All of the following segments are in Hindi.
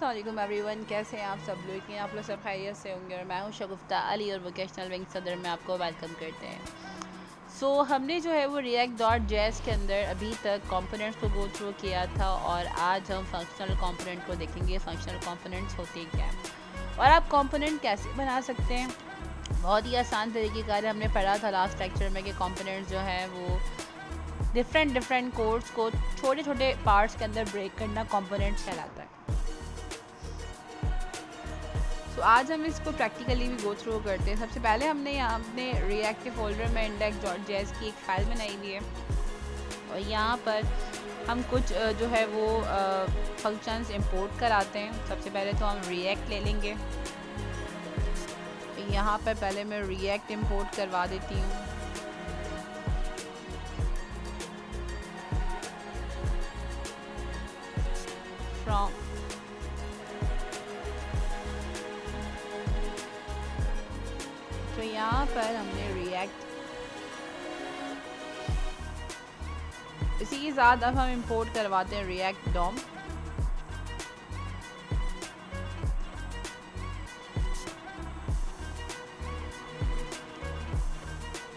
अस्सलाम वालेकुम एवरीवन, कैसे हैं आप सब लोग? आप लोग सब खैरियत से होंगे और मैं हूं शगुफ्ता अली और वोकेशनल विंग सदर में आपको वेलकम करते हैं। हमने जो है वो रिएक्ट डॉट जेएस के अंदर अभी तक कंपोनेंट्स को गो थ्रू किया था और आज हम फंक्शनल कंपोनेंट को देखेंगे। फंक्शनल कंपोनेंट्स होते क्या हैं और आप कंपोनेंट कैसे बना सकते हैं। बहुत ही आसान तरीक़ेकार हमने पढ़ा था लास्ट लेक्चर में कि कंपोनेंट्स जो है वो डिफरेंट कोड्स को छोटे छोटे पार्ट्स के अंदर ब्रेक करना कंपोनेंट्स कहलाता है। आज हम इसको प्रैक्टिकली भी गो थ्रू करते हैं। सबसे पहले हमने यहाँ अपने रिएक्ट के फोल्डर में इंडेक्स डॉट जेएस की एक फ़ाइल बनाई हुई है और यहाँ पर हम कुछ जो है वो फंक्शंस इंपोर्ट कराते हैं। सबसे पहले तो हम रिएक्ट ले लेंगे। यहाँ पर पहले मैं रिएक्ट इंपोर्ट करवा देती हूँ। फ्रॉम तो यहाँ पर हमने रिएक्ट, इसी के साथ अब हम इंपोर्ट करवाते हैं रिएक्ट डॉम।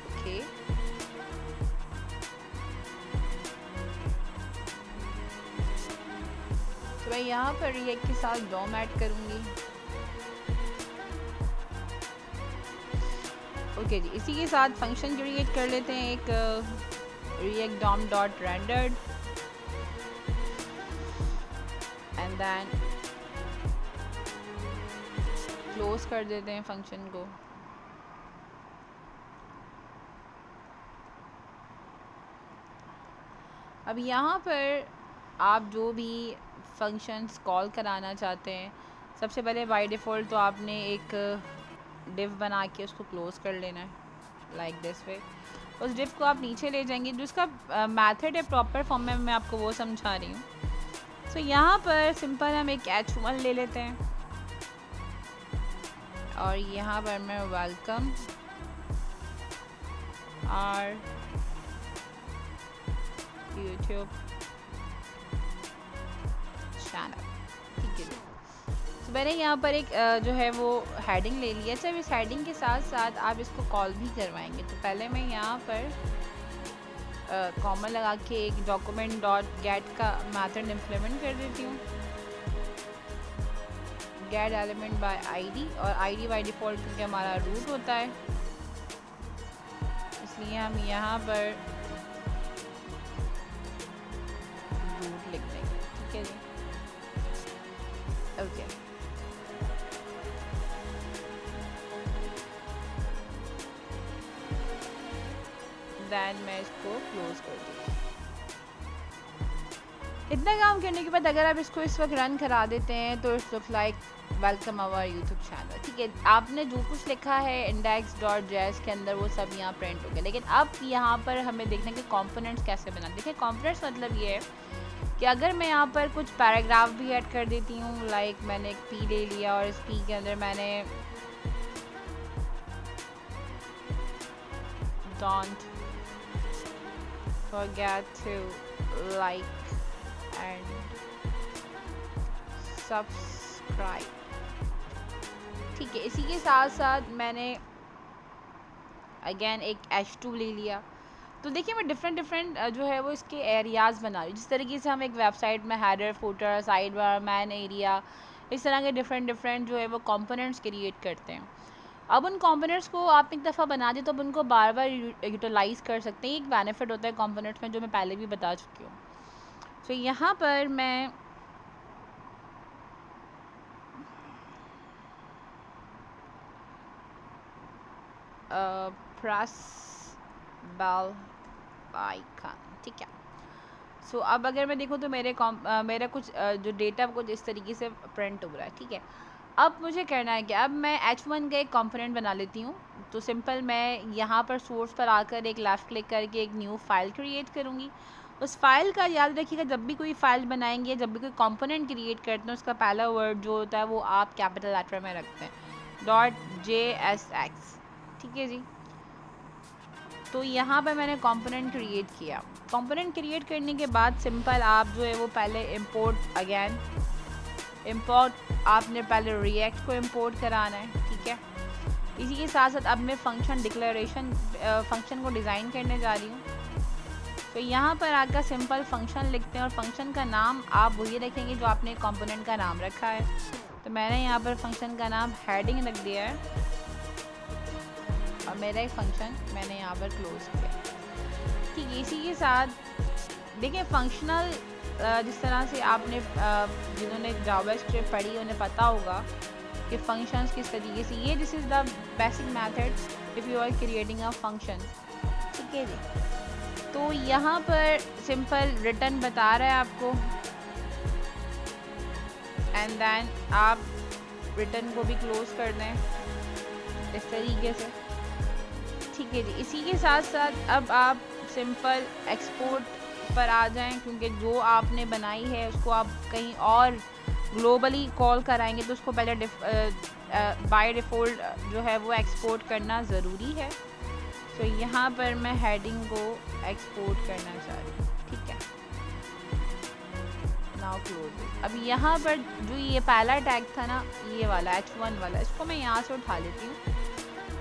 ओके, तो मैं यहाँ पर रिएक्ट के साथ डॉम ऐड करूँगी। ओके जी, इसी के साथ फंक्शन क्रिएट कर लेते हैं एक React DOM dot rendered and then close कर देते हैं फंक्शन को। अब यहाँ पर आप जो भी फंक्शंस कॉल कराना चाहते हैं, सबसे पहले बाय डिफ़ॉल्ट तो आपने एक डिव बना के उसको क्लोज़ कर लेना है लाइक दिस वे। उस डिव को आप नीचे ले जाएंगे, जो उसका मेथड है प्रॉपर फॉर्म में मैं आपको वो समझा रही हूँ। यहाँ पर सिंपल हम एक h1 ले लेते हैं और यहाँ पर मैं वेलकम और यूट्यूब चैनल, ठीक है। मैंने यहाँ पर एक जो है वो हेडिंग ले लिया। जब इस हेडिंग के साथ साथ आप इसको कॉल भी करवाएंगे तो पहले मैं यहाँ पर कॉमा लगा के एक डॉक्यूमेंट डॉट गेट का मेथड इम्प्लीमेंट कर देती हूँ। गेट एलिमेंट बाय आईडी, और आईडी बाय डिफ़ॉल्ट क्योंकि हमारा रूट होता है इसलिए हम यहाँ पर रूट लिख देंगे, ठीक है जी। ओके, देन मैं इसको क्लोज कर दूँगी। इतना काम करने के बाद अगर आप इसको इस वक्त रन करा देते हैं तो it's look like welcome our YouTube channel, ठीक है। आपने जो कुछ लिखा है इंडेक्स डॉट जेएस के अंदर वो सब यहाँ प्रिंट हो गया। लेकिन अब यहाँ पर हमें देखना है कि कंपोनेंट्स कैसे बनाते। देखिए कंपोनेंट्स मतलब ये है कि अगर मैं यहाँ पर कुछ पैराग्राफ भी ऐड कर देती हूँ, लाइक मैंने एक पी ले लिया और इस पी के अंदर मैंने don't forget to like and subscribe, ठीक है। इसी के साथ साथ मैंने अगेन एक h2 ले लिया। तो देखिए मैं डिफरेंट जो है वो इसके एरियाज़ बना रही हूँ। जिस तरीके से हम एक वेबसाइट में header, footer, side bar, man area, इस तरह के डिफरेंट जो है वो कंपोनेंट्स क्रिएट करते हैं। अब उन कंपोनेंट्स को आप एक दफ़ा बना दें तो अब उनको बार बार यूटिलाइज़ कर सकते हैं। एक बेनिफिट होता है कंपोनेंट्स में जो मैं पहले भी बता चुकी हूँ। यहाँ पर मैं प्रेस बेल आइकन, ठीक है। अब अगर मैं देखूँ तो मेरा कुछ जो डेटा कुछ इस तरीके से प्रिंट हो रहा है, ठीक है। अब मुझे करना है कि अब मैं h1 का एक कंपोनेंट बना लेती हूँ। तो सिंपल मैं यहाँ पर सोर्स पर आकर एक लेफ़्ट क्लिक करके एक न्यू फाइल क्रिएट करूँगी। उस फाइल का याद रखिएगा, जब भी कोई फाइल बनाएंगे, जब भी कोई कंपोनेंट क्रिएट करते हैं, उसका पहला वर्ड जो होता है वो आप कैपिटल लेटर में रखते हैं .jsx, ठीक है जी। तो यहाँ पर मैंने कंपोनेंट क्रिएट किया। कंपोनेंट क्रिएट करने के बाद सिंपल आप जो है वो पहले इंपोर्ट अगेन इंपोर्ट आपने पहले रिएक्ट को इंपोर्ट कराना है, ठीक है। इसी के साथ साथ अब मैं फंक्शन डिक्लेरेशन फंक्शन को डिज़ाइन करने जा रही हूँ। तो यहाँ पर आकर सिंपल फंक्शन लिखते हैं और फंक्शन का नाम आप वही रखेंगे जो आपने कंपोनेंट का नाम रखा है। तो मैंने यहाँ पर फंक्शन का नाम हेडिंग रख दिया है और मेरा एक फंक्शन मैंने यहाँ पर क्लोज किया, ठीक है। इसी के साथ देखिए फंक्शनल जिस तरह से आपने जिन्होंने जावास्क्रिप्ट पढ़ी उन्हें पता होगा कि फंक्शंस किस तरीके से, ये this is the basic method if you are creating a function, ठीक है जी। तो यहाँ पर सिंपल रिटर्न बता रहा है आपको एंड देन आप रिटर्न को भी क्लोज कर दें इस तरीके से, ठीक है जी। इसी के साथ साथ अब आप सिंपल एक्सपोर्ट पर आ जाएं, क्योंकि जो आपने बनाई है उसको आप कहीं और ग्लोबली कॉल कराएंगे तो उसको पहले बाय डिफ़ॉल्ट जो है वो एक्सपोर्ट करना ज़रूरी है। तो यहाँ पर मैं हेडिंग को एक्सपोर्ट करना चाह रही हूँ, ठीक है। Now close. अब यहाँ पर जो ये पहला टैग था ना, ये वाला H1 वाला, इसको मैं यहाँ से उठा लेती हूँ।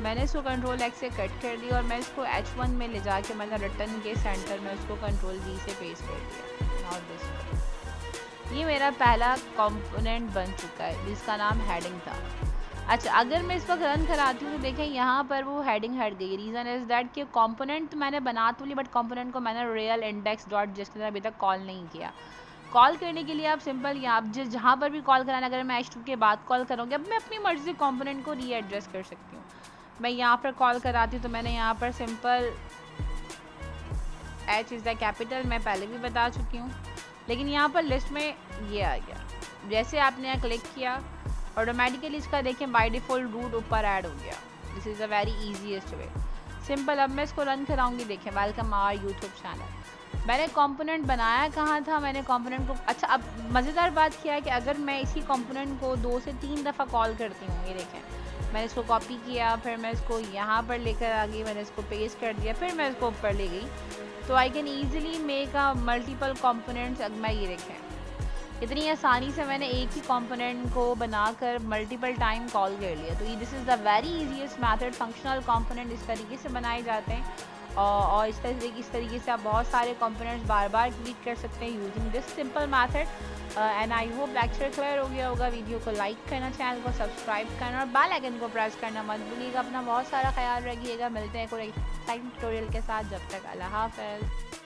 मैंने इसको कंट्रोल X से कट कर दिया और मैं इसको H1 में ले जाके मतलब रिटर्न के सेंटर में उसको कंट्रोल V से पेस्ट कर दिया। नाउ दिस, ये मेरा पहला कंपोनेंट बन चुका है जिसका नाम हेडिंग था। अच्छा, अगर मैं इस वक्त रन कराती हूँ तो देखें यहाँ पर वो हेडिंग हट गई। रीज़न इज़ दैट कि कंपोनेंट तो मैंने बना तो ली, बट कंपोनेंट को मैंने रियल इंडेक्स डॉट जस्ट अभी तक कॉल नहीं किया। कॉल करने के लिए आप सिंपल यहाँ आप जहाँ पर भी कॉल कराना, अगर मैं H2 के बाद कॉल करूँगी, अब मैं अपनी मर्ज़ी से कंपोनेंट को रीएड्रेस कर सकती हूँ। मैं यहाँ पर कॉल कराती हूँ तो मैंने यहाँ पर simple H is the capital, मैं पहले भी बता चुकी हूँ, लेकिन यहाँ पर लिस्ट में ये आ गया। जैसे आपने यहाँ क्लिक किया ऑटोमेटिकली इसका देखें बाय डिफ़ॉल्ट रूट ऊपर ऐड हो गया। This is a very easiest way. Simple अब मैं इसको रन कराऊंगी। देखें वेलकम आवर यूट्यूब चैनल। मैंने कंपोनेंट बनाया कहाँ था, मैंने कंपोनेंट को, अच्छा अब मज़ेदार बात क्या है कि अगर मैं इसी कंपोनेंट को 2 से 3 दफ़ा कॉल करती हूँ, ये देखें मैंने इसको कॉपी किया, फिर मैं इसको यहाँ पर लेकर आ गई, मैंने इसको पेस्ट कर दिया, फिर मैं इसको ऊपर ले गई, तो I can easily make a multiple components. अब मैं ये देखें इतनी आसानी से मैंने एक ही कंपोनेंट को बनाकर मल्टीपल टाइम कॉल कर लिया। तो ये this is the very easiest method. Functional component इस तरीके से बनाए जाते हैं और इस तरीके से आप बहुत सारे कंपोनेंट्स बार बार क्लिक कर सकते हैं using this simple method. And I hope lecture clear हो गया होगा। वीडियो को लाइक करना, चैनल को सब्सक्राइब करना और बेल आइकन को प्रेस करना मत भूलिएगा। अपना बहुत सारा ख्याल रखिएगा। मिलते हैं कोई एक्साइटिंग ट्यूटोरियल के साथ। जब तक अल्लाह हाफ़िज़।